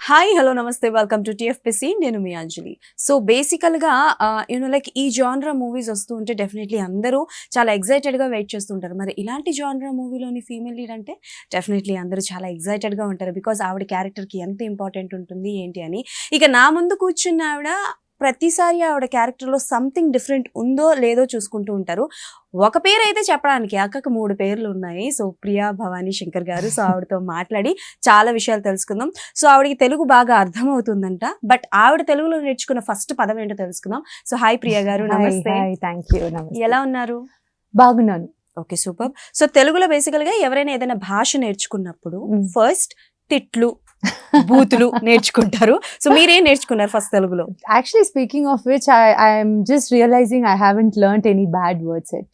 Hi hello నమస్తే welcome to TFPC నేను మీ అంజలి. So బేసికల్గా లైక్ ఈ జానరా మూవీస్ వస్తూ ఉంటే డెఫినెట్లీ అందరూ చాలా ఎక్సైటెడ్గా వెయిట్ చేస్తుంటారు. మరి ఇలాంటి జానరా మూవీలోని ఫీమేల్ లీడ్ అంటే డెఫినెట్లీ అందరూ చాలా ఎక్సైటెడ్గా ఉంటారు. బికాజ్ ఆవిడ క్యారెక్టర్కి ఎంత ఇంపార్టెంట్ ఉంటుంది ఏంటి అని. ఇక నా ముందు కూర్చున్న ఆవిడ ప్రతిసారి ఆవిడ క్యారెక్టర్లో సంథింగ్ డిఫరెంట్ ఉందో లేదో చూసుకుంటూ ఉంటారు. ఒక పేరు అయితే చెప్పడానికి అక్కకు 3 పేర్లు ఉన్నాయి. సో ప్రియా భవానీ శంకర్ గారు. సో ఆవిడతో మాట్లాడి చాలా విషయాలు తెలుసుకుందాం. సో ఆవిడకి తెలుగు బాగా అర్థమవుతుందంట. బట్ ఆవిడ తెలుగులో నేర్చుకున్న ఫస్ట్ పదం ఏంటో తెలుసుకుందాం. సో హాయ్ ప్రియా గారు, నమస్తే. ఎలా ఉన్నారు? బాగున్నాను. Okay, super. సో తెలుగులో బేసికల్గా ఎవరైనా ఏదైనా భాష నేర్చుకున్నప్పుడు ఫస్ట్ తిట్లు బూతులు నేర్చుకుంటారు. సో మీరేం నేర్చుకున్నారు ఫస్ట్ తెలుగులో? Actually, speaking of which, I'm just realizing I haven't learnt any bad words yet.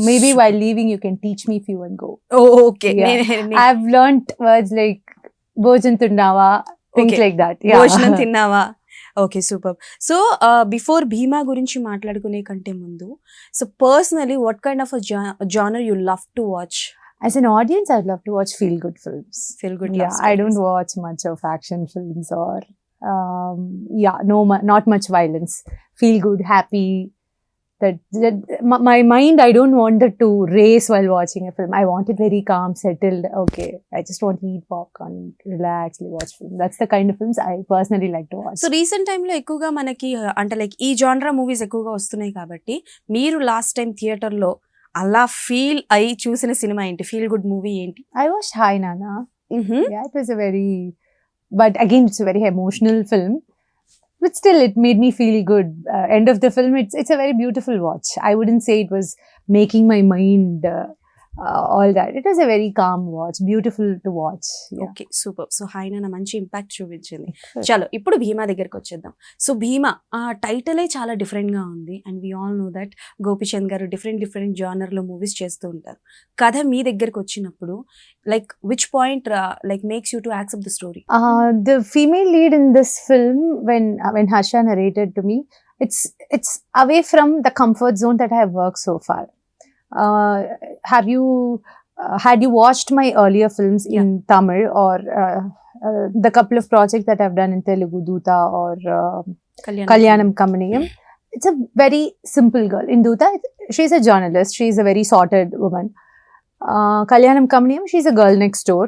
Maybe while leaving, you can teach me if you want go. Oh, okay. Yeah. I've learnt words like Bhojan Tunnava, things like that. Yeah. భోజనం తిన్నావా? Okay, super. So before భీమా గురించి మాట్లాడుకునే కంటే ముందు, so personally what kind of genre you love to watch? As an audience, I'd love to watch feel-good films. Feel-good. Yeah, I don't watch much of action films or not much violence. Feel-good, happy. That my mind, I don't want it to race while watching a film. I want it very calm, settled. Okay, I just want to eat popcorn, relax, watch film. That's the kind of films I personally like to watch. So recent టైంలో ఎక్కువగా మనకి అంటే like ఈ జానరా movies ఎక్కువగా వస్తున్నాయి కాబట్టి మీరు last time థియేటర్లో అలా ఫీల్ అయి చూసిన సినిమా ఏంటి? ఫీల్ గుడ్ మూవీ ఏంటి? I watched Hi Nana. Yeah, it was but again, it's a very emotional film. But still, it made me feel good. End of the film, it's a very beautiful watch. I wouldn't say it was making my mind all that. It was a very calm watch, beautiful to watch. Okay, super. So hi నాన్న మంచి impact చూపించింది. చలో ఇప్పుడు భీమా దగ్గరికి వచ్చేద్దాం. So భీమా ఆ టైటిలే చాలా డిఫరెంట్గా ఉంది. And we all know that Gopichand గారు డిఫరెంట్ జానర్లో మూవీస్ చేస్తూ ఉంటారు. కథ మీ దగ్గరికి వచ్చినప్పుడు like which point like makes you to accept the story? The female lead in this film, when Harsha narrated to me, it's away from the comfort zone that I have worked so far. Had you watched my earlier films in Tamil or the couple of projects that I've done in Telugu, Duta or Kalyanam Kamaniyam? It's a very simple girl. In Duta, she's a journalist. She's a very sorted woman. Kalyanam Kamaniyam, she's a girl next door.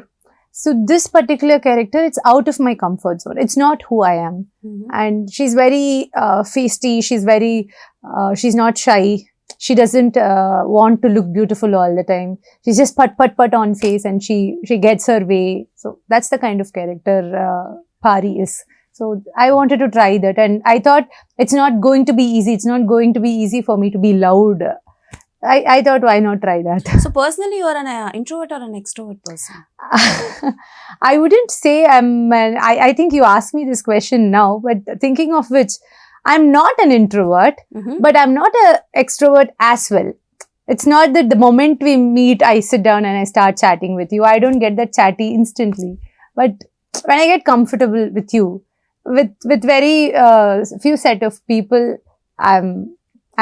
So this particular character, it's out of my comfort zone. It's not who I am. And she's very feisty. She's not shy. She doesn't want to look beautiful all the time. She's just put on face and she gets her way. So that's the kind of character Pari is. So I wanted to try that, and I thought it's not going to be easy. It's not going to be easy for me to be loud. I thought, why not try that? So personally, you are an introvert or an extrovert person? I wouldn't say I think you asked me this question now, but thinking of which, I'm not an introvert, but I'm not an extrovert as well. It's not that the moment we meet, I sit down and I start chatting with you. I don't get that chatty instantly. But when I get comfortable with you, with very few set of people,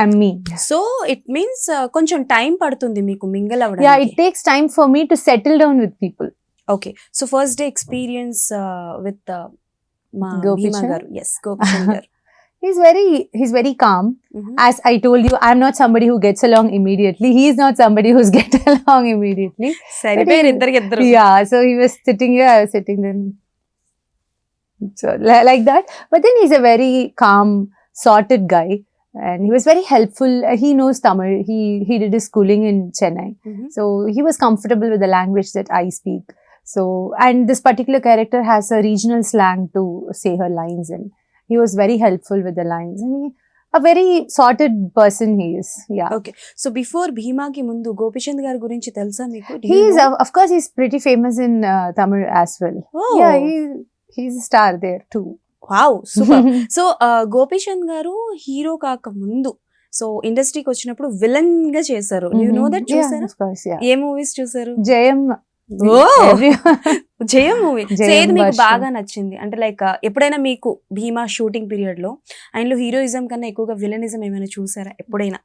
I'm me. So it means koncham time padutundi meeku mingle avadani. Yeah, it takes time for me to settle down with people. Okay, so first day experience with Bhimaa garu. Yes, Gopichand garu. He's very calm. As I told you, I'm not somebody who gets along immediately. He is not somebody who's get along immediately. Yeah, so he was sitting here, I was sitting then. So like that. But then he's a very calm, sorted guy. And he was very helpful. He knows Tamil. He did his schooling in Chennai. So he was comfortable with the language that I speak. So, and this particular character has a regional slang to say her lines in. He was very helpful with the lines, and a very sorted person he is. Yeah. Okay. So before Bhimaa ki mundu Gopichand garu gurinchi telsa meeku? Of course, he's pretty famous in Tamil as well. Oh. Yeah, he's a star there too. Wow, super. So Gopichand garu hero kaaka mundu so ఇండస్ట్రీకి వచ్చినప్పుడు villain గా చేశారు. You know that? చూసారా? Of course, yeah. A movies చూసారు? జయం. జయం movie ఏది మీకు బాగా నచ్చింది? అంటే లైక్ ఎప్పుడైనా మీకు భీమా షూటింగ్ పీరియడ్ లో ఆయనలో హీరోయిజం కన్నా ఎక్కువగా విలనిజం ఏమైనా చూసారా ఎప్పుడైనా?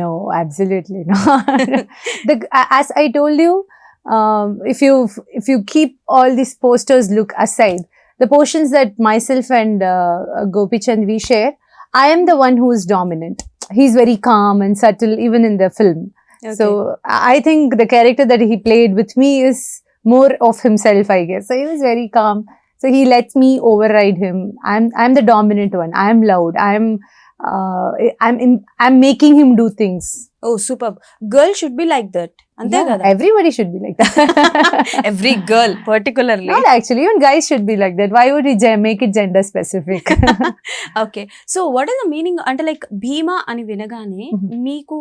No, absolutely not. As I told you, if you keep all these posters look aside, the portions that myself and Gopi Chand we share, I am the one who is dominant. He's very calm and subtle even in the film. Okay. So I think the character that he played with me is more of himself, I guess. So he was very calm. So he lets me override him. I'm the dominant one. I'm loud. I'm making him do things. Oh, superb. Girl should be like that. Ante Yeah, kada. everybody should be like that. Every girl, particularly. Not actually, even guys should be like that. Why would he make it gender specific? Okay so what is the meaning అంటే like భీమా అని వినగానే మీకు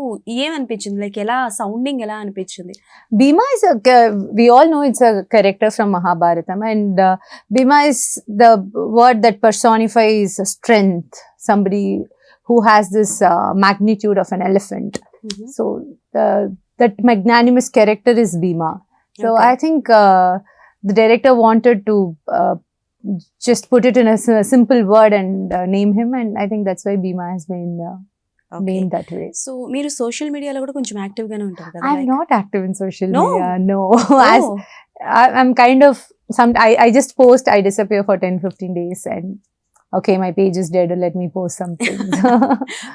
ఏమనిపించింది like ఎలా sounding ఎలా అనిపించింది Bhima is we all know it's a character from Mahabharatam, and Bhima is the word that personifies strength, somebody who has this magnitude of an elephant. So that magnanimous character is Bhima. So Okay. I think the director wanted to just put it in a simple word and name him, and I think that's why Bhima has been named that way. So మీరు social మీడియాలో కూడా కొంచెం active గానే ఉంటారు కదా I'm not active in social No? media. No. Oh. As I'm kind of I just post, I disappear for 10-15 days, and okay, my page is dead, let me post something.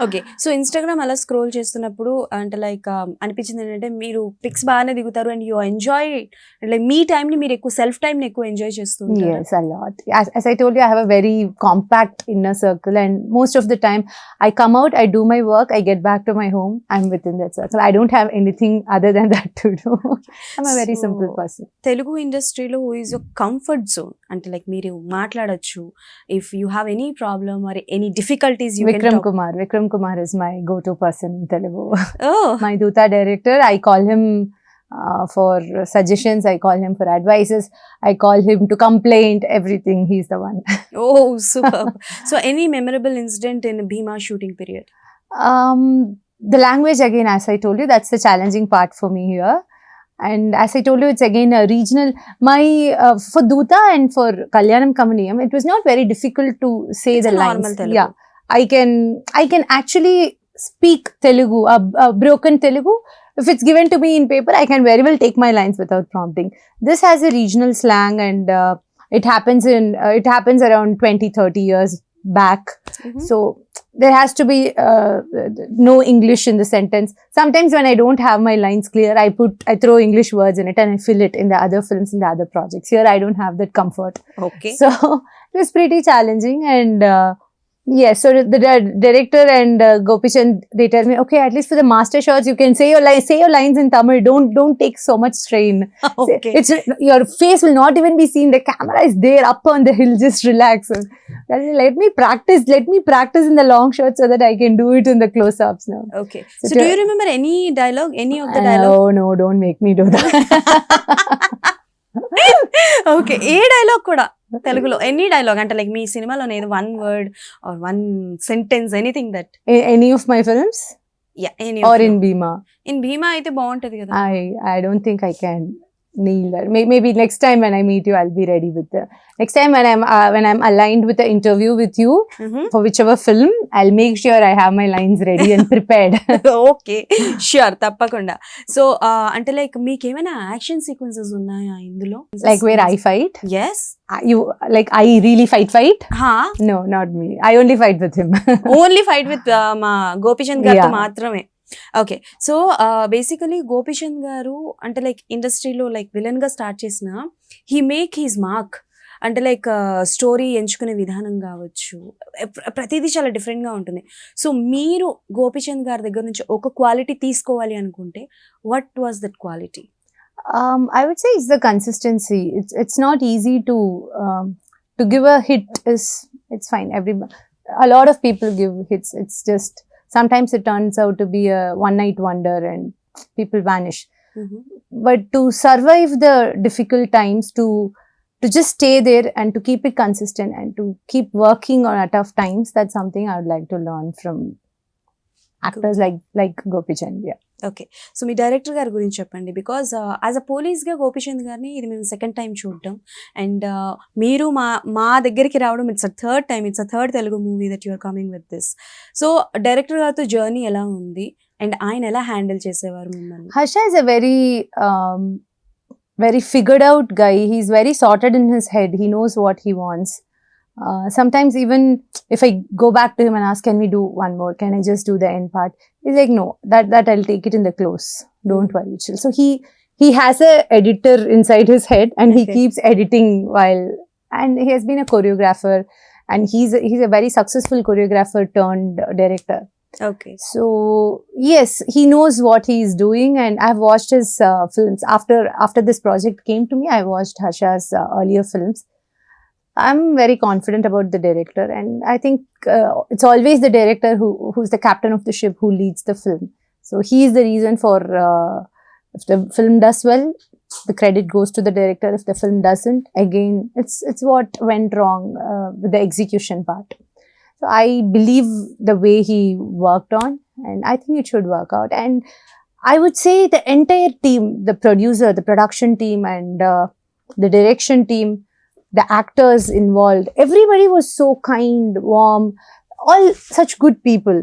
Okay so Instagram అలా scroll చేస్తున్నప్పుడు అంటే like అనిపించింది ఏంటంటే మీరు pics బాగానే దిగుతారు and you enjoy like me time ని మీరు ఎక్కువ సెల్ఫ్ టైం ని ఎక్కువ ఎంజాయ్ చేస్తూ ఉంటారు Yes, a lot. As I told you, I have a very compact inner circle, and most of the time I come out, I do my work, I get back to my home, I'm within that circle. I don't have anything other than that to do. I'm a very So, simple person. Telugu ఇండస్ట్రీలో who is your comfort zone అంటే like మీరు మాట్లాడొచ్చు if you have any problem or any difficulties you Vikram Kumar is my go-to person in Telugu. Oh My Duta director, I call him for suggestions, I call him for advices, I call him to complaint, everything. He's the one. Oh super so any memorable incident in Bheema shooting period The language, again, as I told you, that's the challenging part for me here. And as I told you, it's again a regional. For Duta and for Kalyanam Kamaniyam, it was not very difficult to say It's the a lines. normal Telugu. Yeah, I can actually speak Telugu, a broken Telugu. If it's given to me in paper, I can very well take my lines without prompting. This has a regional slang, and it happens around 20-30 years back. So there has to be no English in the sentence. Sometimes when I don't have my lines clear, I throw English words in it and I fill it in the other films, in the other projects. Here I don't have that comfort. Okay So it was pretty challenging, and yes, so the director and Gopi Chand, they tell me, okay, at least for the master shots, you can say your lines in Tamil. Don't take so much strain. Okay Your face will not even be seen. The camera is there up on the hill. Just relax. Let me practice in the long shots so that I can do it in the close-ups now. Okay so do you remember any dialogue any of the dialogue No, don't make me do that. Okay ఏ dialogue కూడా తెలుగులో any dialogue అంటే like మీ సినిమాలో ఏదో one word or one sentence anything that Any of my films yeah any or in Bhima? In Bhima అయితే బాగుంటది కదా I don't think I can nail that. Maybe next time when I meet you, I'll be ready with the next time when I'm aligned with the interview with you for whichever film, I'll make sure I have my lines ready and prepared. Okay sure తప్పకుండా so అంటే like మీకు ఏమైనా action sequences ఉన్నాయా ఇందులో Like where I fight? Yes I really fight? No, not me. I only fight with him. Only fight with మా గోపీచంద్ గారితో Yeah. మాత్రమే okay so basically Gopichand గారు అంటే లైక్ ఇండస్ట్రీలో లైక్ విలన్ గా స్టార్ట్ చేసిన హీ మేక్ హీస్ మార్క్ అంటే like story ఎంచుకునే విధానం కావచ్చు ప్రతిదీ చాలా డిఫరెంట్ గా ఉంటుంది సో మీరు గోపీచంద్ గారి దగ్గర నుంచి ఒక క్వాలిటీ తీసుకోవాలి అనుకుంటే what was that quality I would say it's the consistency. It's not easy to give a hit. It's fine. A lot of people give hits. It's just sometimes it turns out to be a one-night wonder and people vanish. But to survive the difficult times, to just stay there and to keep it consistent and to keep working on tough times, that's something I would like to learn from actors like Gopi Chand. Yeah. Okay so మీ director గారి గురించి చెప్పండి because as a పోలీస్గా గోపీచంద్ గారిని ఇది మేము second time చూడటం and మీరు మా దగ్గరికి రావడం it's a third Telugu movie that you are coming with this so director గారితో జర్నీ ఎలా ఉంది అండ్ ఆయన ఎలా హ్యాండిల్ చేసేవారు మిమ్మల్ని Harsha is a very very figured out guy. He's very sorted in his head. He knows what he wants. Sometimes even if I go back to him and ask, can we do one more? Can I just do the end part? He's like, no, that I'll take it in the close. Don't worry, chill. So he has a editor inside his head, and he keeps editing while, and he has been a choreographer, and he's a very successful choreographer turned director. Okay. So yes, he knows what he is doing, and I've watched his films. After this project came to me, I watched Harsha's earlier films. I'm very confident about the director, and I think it's always the director who's the captain of the ship who leads the film. So he is the reason for if the film does well, the credit goes to the director. If the film doesn't, again, it's what went wrong with the execution part. So I believe the way he worked on, and I think it should work out. And I would say the entire team, the producer, the production team, and the direction team, the actors involved, everybody was so kind, warm, all such good people.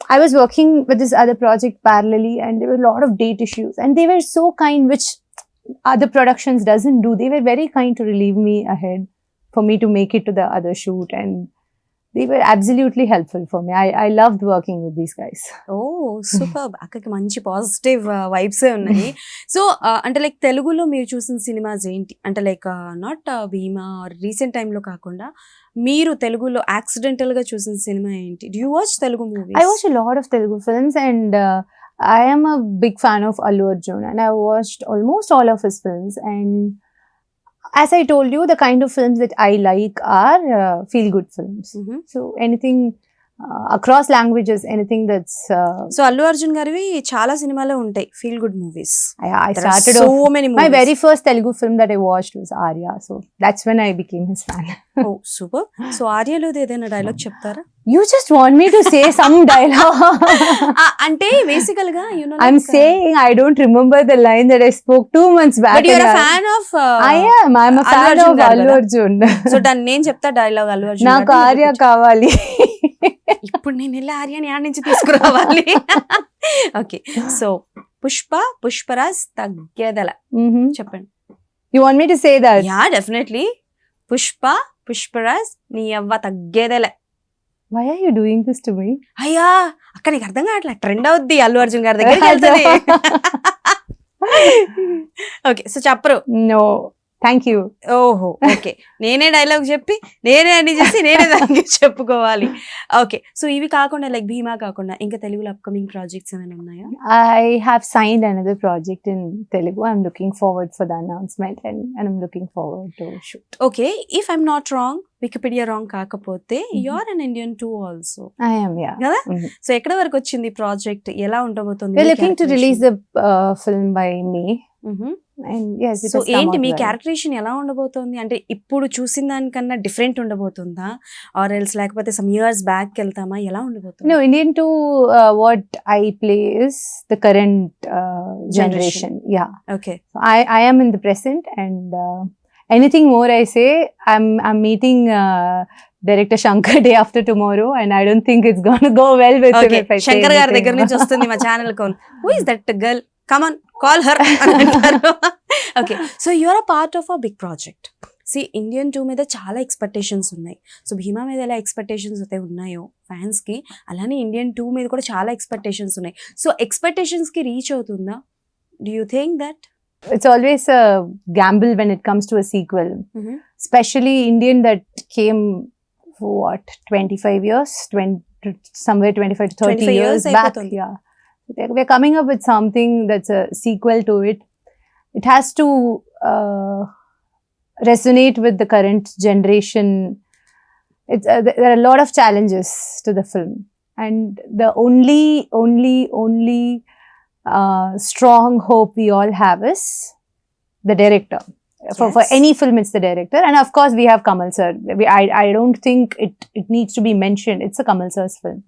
I was working with this other project parallelly, and there were a lot of date issues, and they were so kind, which other productions doesn't do. They were very kind to relieve me ahead for me to make it to the other shoot, and they were absolutely helpful for me. I loved working with these guys. Oh, super. అక్కడికి మంచి positive vibes ఉన్నాయి. So అంటే like తెలుగులో మీరు చూసిన cinemas ఏంటి? అంటే like not Bhima recent టైంలో కాకుండా మీరు తెలుగులో యాక్సిడెంటల్ గా చూసిన సినిమా ఏంటి? Do you watch Telugu movies? I watch a lot of Telugu films, and I am a big fan of Allu Arjun, and I watched almost all of his films. And as I told you, the kind of films that I like are feel-good films. So anything across languages, anything that's... So Allu Arjun గారివి చాలా సినిమాలు ఉంటాయి feel good movies. I started so off, many movies. my very first Telugu film that I watched was Arya. So that's when I became his fan. Oh, super. So ఆర్యలో ఏదైనా dialogue చెప్తారా? You just want me to say some dialogue. అంటే బేసికల్ గా you know, I'm saying I don't remember the line that I spoke 2 months back. But you're a fan of I'm a fan of Allu Arjun. So నేను చెప్తా dialogue Allu Arjun. నాకు ఆర్య కావాలి. ఇప్పుడు నేను వెళ్ళి ఆర్యని ఆడ నుంచి తీసుకురావాలి. ఓకే, సో పుష్పరాజ్ తగ్గేదల చెప్పండి. You want me to say that? Yeah, definitely. Pushparaj నీ అవ్వ తగ్గేదల. Why are you doing this to me? అయ్యా, అక్కడ నీకు అర్థం కావట్లే, ట్రెండ్ అవుద్ది అల్లు అర్జున్ గారి దగ్గరికి వెళ్తుంది. ఓకే, సో చెప్పరు. No, thank you. ఓహో, ఓకే. నేనే డైలాగ్ చెప్పి నేనే అన్ని చేసి నేనే దానికి చెప్పుకోవాలి. ఓకే, సో ఇవి కాకుండా లైక్ భీమా కాకుండా ఇంకా తెలుగులో అప్కమింగ్ ప్రాజెక్ట్స్ ఏమైనా ఉన్నాయా? I have signed another project in Telugu. I'm looking forward for the announcement, and I'm looking forward to shoot. Okay, if I'm not wrong, Wikipedia wrong కాకపోతే you are an Indian too also. I am, yeah. కదా? So ఎక్కడ వరకు వచ్చింది project? ఎలా ఉండబోతుంది? We're looking to release the film by May. And yes, it so has come ఏంటి out మీ well. Characterisation ఎలా ఉండబోతోంది? అంటే ఇప్పుడు చూసిన దానికన్నా డిఫరెంట్ ఉండబోతుందా, ఆర్ ఎల్స్ లేకపోతే సమ్ ఇయర్స్ బ్యాక్ వెళ్తామా? ఎలా ఉండబోతుంది? No, Indian 2, what I play is the current generation. Yeah. Okay, I am in the present, and anything more I say, I'm meeting director Shankar day after tomorrow, and I don't think it's going to go well with him if I say Shankar గారి దగ్గర anything. నుంచి వస్తుంది మా channel call. Who is that girl, come on call her అంటారు. Okay, so you are a part of a big project. సి Indian 2 మీద చాలా expectations ఉన్నాయి. సో భీమా మీద ఎలా ఎక్స్పెక్టేషన్స్ అయితే ఉన్నాయో ఫ్యాన్స్ కి, అలానే ఇండియన్ 2 మీద కూడా చాలా ఎక్స్పెక్టేషన్స్ ఉన్నాయి. సో ఎక్స్పెక్టేషన్స్ కి రీచ్ అవుతుందా? Do you think that? It's always a gamble when it comes to a sequel, especially Indian that came for what, 25 years, somewhere 25 to 30 years back. అయిపోతుంది. Yeah, we're coming up with something that's a sequel to it. It has to resonate with the current generation. There are a lot of challenges to the film, and the only strong hope we all have is the director. For any film, it's the director, and of course we have Kamal sir. I don't think it needs to be mentioned. It's a Kamal sir's film,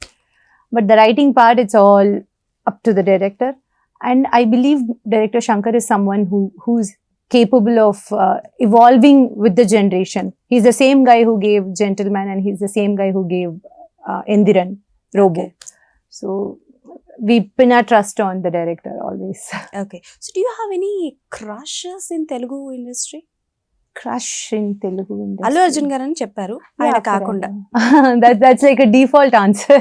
but the writing part, it's all up to the director. And I believe director Shankar is someone who's capable of evolving with the generation. He's the same guy who gave Gentleman, and he's the same guy who gave Endiran, Robo. Okay. So we pin our trust on the director always. Okay. So do you have any crushes in Telugu industry? Crush in Telugu industry. Allu Arjun గారు అని చెప్పారు, ఆయన Yeah, కాకుండా. that's like a default answer.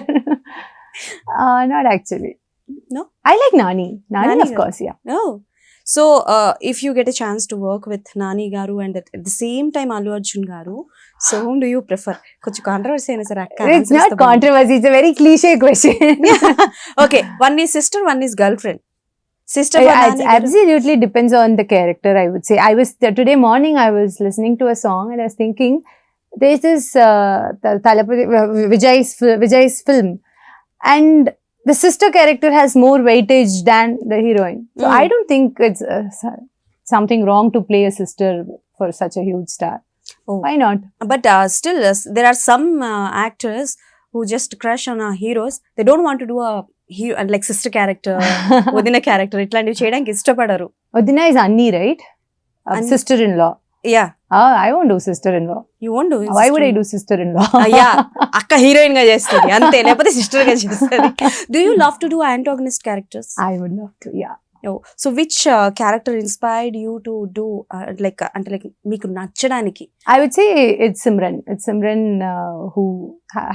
Not actually. No? I like Nani. Nani, Nani of garu. course, yeah. Oh. So if you get a chance to work with Nani garu and at the same time Allu Arjun garu, so whom do you prefer? కొంచెం controversy అయినా సరే అక్క It's not controversy. It's a very cliche question. Okay, one is sister, one is girlfriend. Sister for It Nani garu. absolutely depends on the character, I would say. Today morning I was listening to a song and I was thinking, there's this Vijay's film, and the sister character has more weightage than the heroine. So I don't think it's something wrong to play a sister for such a huge star. Oh. Why not? But still there are some actors who just crush on our heroes. They don't want to do a hero like sister character within a character. ఇట్లాంటివి చేయడానికి ఇష్టపడరు. Odina is Anni, right? Anni. Sister-in-law. Yeah. I won't do sister-in-law. You won't do it. Why would I do sister-in-law? Yeah, అక్క heroine గా చేస్తుంది అంతే, లేకపోతే sister గా చేస్తుంది. Do you love to do antagonist characters? I would love to, yeah. Oh, so which character inspired you to do like అంటే like మీకు నచ్చడానికి? I would say it's Simran. It's Simran who...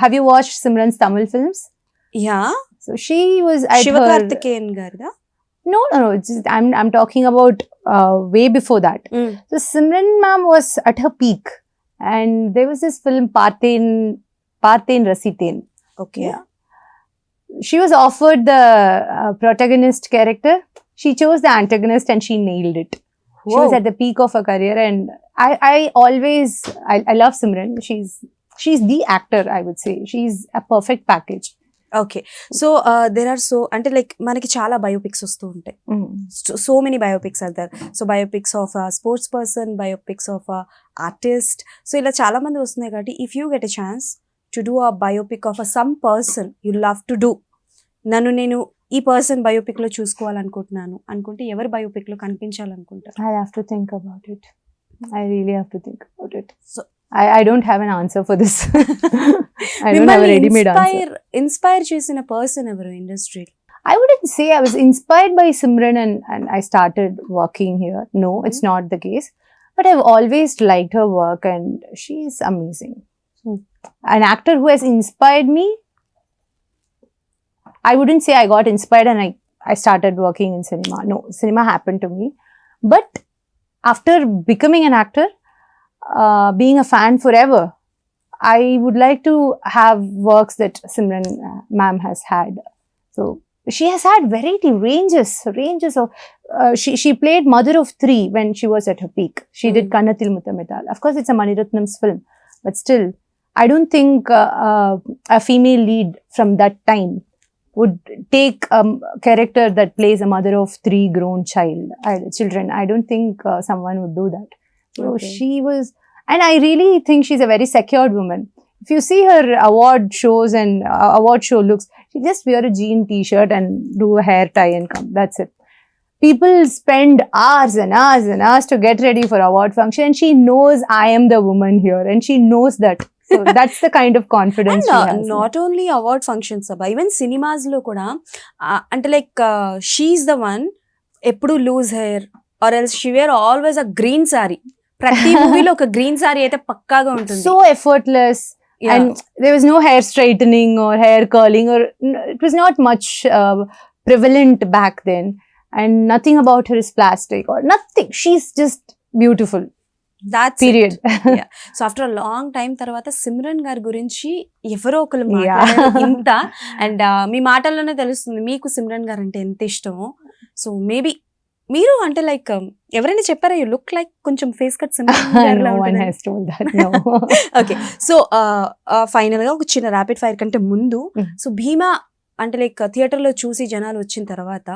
Have you watched Simran's Tamil films? Yeah. So she was... Sivakarthikeyan గారిదా? No. It's just, I'm talking about way before that. So Simran ma'am was at her peak. And there was this film, Parthen Rasiten. Okay. Yeah. She was offered the protagonist character. She chose the antagonist and she nailed it. She was at the peak of her career, and I love Simran. She's the actor, I would say. She's a perfect package. Okay. So there are so అంటే like మనకి చాలా biopics వస్తూ ఉంటాయి. So many biopics are there. So biopics of sports person, biopics of artist, so ఇలా చాలా మంది వస్తున్నాయి. కాబట్టి if you get a chance to do a biopic of some person you love to do, నేను ఈ person biopic లో చూసుకోవాలనుకుంటున్నాను అనుకుంటే ఎవరి బయోపిక్ లో కనిపించాలనుకుంటారు? I have to think about it. I really have to think about it. So I don't have an answer for this. I don't have a ready-made answer. Inspire చేసిన person ఎవరు industry? I wouldn't say I was inspired by Simran and I started working here. No, it's not the case. But I've always liked her work and she's amazing. An actor who has inspired me, I wouldn't say I got inspired and I started working in cinema. No, cinema happened to me. But after becoming an actor, being a fan forever, I would like to have works that Simran ma'am has had. So she has had ranges of she played mother of 3 when she was at her peak. She did Kannathil Muthamittal. Of course it's a Maniratnam's film, but still I don't think a female lead from that time would take a character that plays a mother of 3 grown children. I don't think someone would do that. So she was, and I really think she's a very secured woman. If you see her award shows and award show looks, she just wear a jean t-shirt and do a hair tie and come. That's it. People spend hours and hours and hours to get ready for award function, and she knows I am the woman here, and she knows that. So that's the kind of confidence she has. Not only award functions, even cinemas lo kuda ante like she's the one eppudu loose hair or else she wear always a green saree. ప్రతి మూవీలో ఒక green sorry అయితే పక్కాగా ఉంటుంది. So effortless. Yeah. And there was no hair straightening or hair curling, or it was not much prevalent back then, and nothing about her is plastic or nothing. She's just beautiful. That's period. Yeah. So after a long time తర్వాత సిమ్రన్ గారి గురించి ఎవరో ఒకరు మాట్లాడారు ఇంత, and మీ మాటల్లోనే తెలుస్తుంది మీకు సిమ్రన్ గారు అంటే ఎంత ఇష్టమో. సో మేబీ మీరు అంటే లైక్ ఎవరైనా చెప్పారా యూ లుక్ లైక్ కొంచెం face cut Simran? No one has told that. No. Okay. So final గా ఒక చిన్న ర్యాపిడ్ ఫైర్ కంటే ముందు, సో భీమా అంటే లైక్ థియేటర్ లో చూసి జనాలు వచ్చిన తర్వాత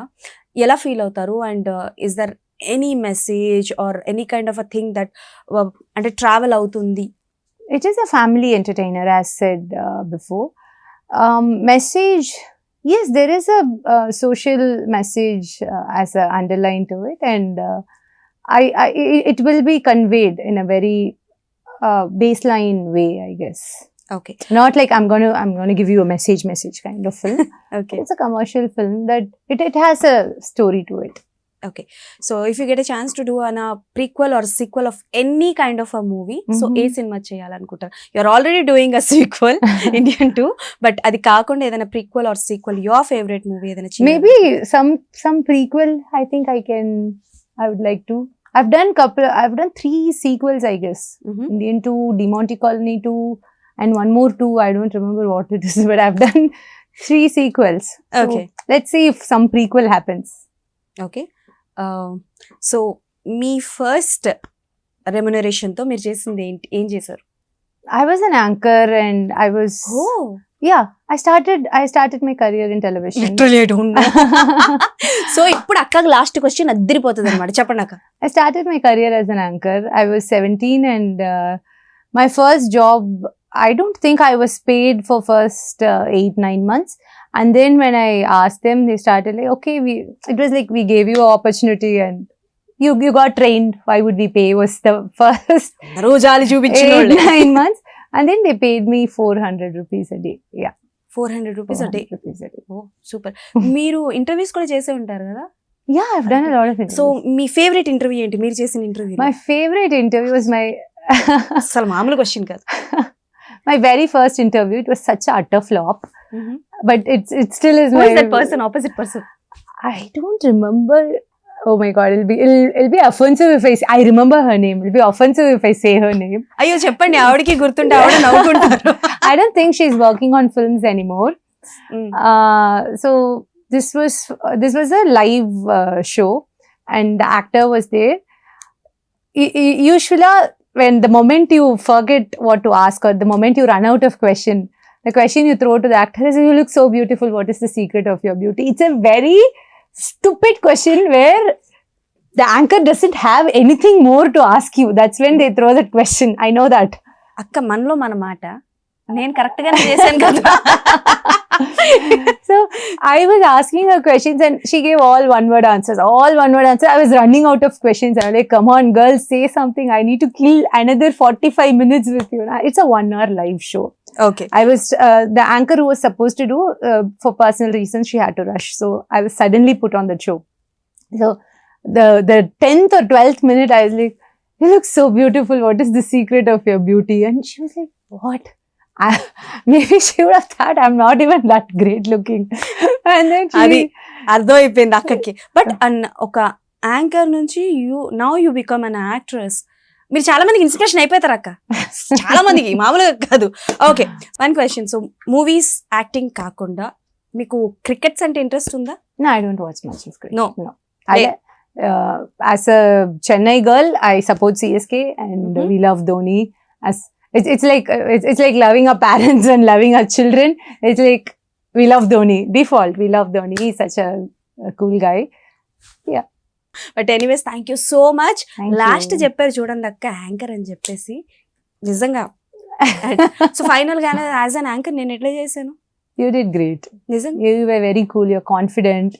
ఎలా ఫీల్ అవుతారు, and is there any message or any kind of a thing that అంటే ట్రావెల్ అవుతుంది? It is a family entertainer, as said before. Message, yes, there is a social message as an underline to it, and it will be conveyed in a very baseline way, I guess. Okay. Not like I'm going to give you a message kind of film. Okay. It's a commercial film that it has a story to it. Okay, so if you get a chance to do a prequel or sequel of any kind of a movie, so ఏ సినిమా చేయాలనుకుంటారు? You're already doing a sequel, Indian 2, but అది కాకుండా ఏదైనా prequel or sequel, your favorite movie ఏదైనా చేయాలి? Maybe some prequel. I think I would like to. I've done 3 sequels, I guess. Indian 2, Demonte Colony 2, and one more 2. I don't remember what it is, but I've done 3 sequels. So Okay. let's see if some prequel happens. Okay. So మీ first రెమ్యునరేషన్తో మీరు చేసింది ఏంటి, ఏం చేశారు? I was an anchor and I was yeah, I started my career in television. Literally I don't know. So ఇప్పుడు అక్కకి last question అద్దరిపోతుంది అనమాట, చెప్పండి అక్క. I started my career as an anchor. I was 17 and my first job, I don't think I was paid for first 8-9 months. And then when I asked them, they started like, okay, it was like we gave you an opportunity and you got trained. Why would we pay? Was the first 8-9 months. And then they paid me 400 rupees a day. Yeah. 400 rupees a day. Oh super. మీరు interviews కూడా చేసే ఉంటారు కదా? Yeah, I've done a lot of interviews. So me favourite interview ఏంటి, మీరు చేసిన interview? My favorite interview was అసలు మామూలు క్వశ్చన్ కాదు. my very first interview. It was such a utter flop. But it still is. Who is that person, opposite person? I don't remember. Oh my god, it'll be offensive if I remember her name. It'll be offensive if I say her name. అయ్యో చెప్పండి, ఆవిడకి గుర్తుంటే ఆవిడ నవ్వుకుంటారు. I don't think she's working on films anymore. So this was a live show and the actor was there. Usually when the moment you forget what to ask or the moment you run out of question, the question you throw to the actor is, you look so beautiful, what is the secret of your beauty? It's a very stupid question where the anchor doesn't have anything more to ask you. That's when they throw that question. I know that. అక్క మనలో మన మాట నేను correct గానే చేశాను కదా. So I was asking her questions and she gave all one word answers. I was running out of questions. I was like, come on girls, say something. I need to kill another 45 minutes with you. It's a 1 hour live show. Okay. I was the anchor who was supposed to do for personal reasons, she had to rush. So I was suddenly put on the show. So the 10th or 12th minute, I was like, you look so beautiful. What is the secret of your beauty? And she was like, what? Maybe she would have thought I'm not even that great looking. And then అది అర్థమైపోయింది అక్కకి. But ఒక anchor నుంచి you become an actress. మీరు చాలా మందికి inspiration అయిపోతారు అక్క, చాలా మందికి, మామూలుగా కాదు. Okay, one question. So movies, acting కాకుండా మీకు క్రికెట్స్ అంటే ఇంట్రెస్ట్ ఉందా? No, I don't watch much of cricket. No. As a Chennai girl, I support CSK and we love Dhoni. It's like loving our parents and loving our children. It's like we love Dhoni. Default, we love Dhoni. He's such a cool guy. Yeah. But anyways thank you so much. Last చెప్పారు చూడండి అక్క, anchor అని చెప్పేసి, నిజంగా. So final గా as an anchor నేను ఎట్లా చేశాను? You did great. నిజంగా You were very cool. You're confident.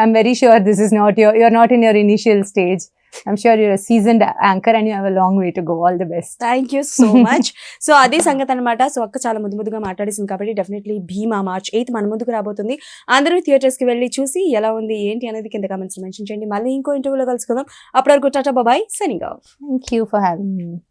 I'm very sure this is not you're not in your initial stage. I'm sure you're a seasoned anchor and you have a long way to go. All the best. Thank you so much. So అదే సంగతి అనమాట. So అక్క చాలా ముద్దుగా మాట్లాడేసింది కాబట్టి definitely భీమా March 8th మన ముందుకు రాబోతుంది. అందరూ థియేటర్స్ కి వెళ్ళి చూసి ఎలా ఉంది ఏంటి అనేది కింద కామెంట్స్ మెన్షన్ చేయండి. మళ్ళీ ఇంకో ఇంటర్వ్యూలో కలుసుకుందాం. అప్పటి వరకు tata bye, signing off. Thank you for having me.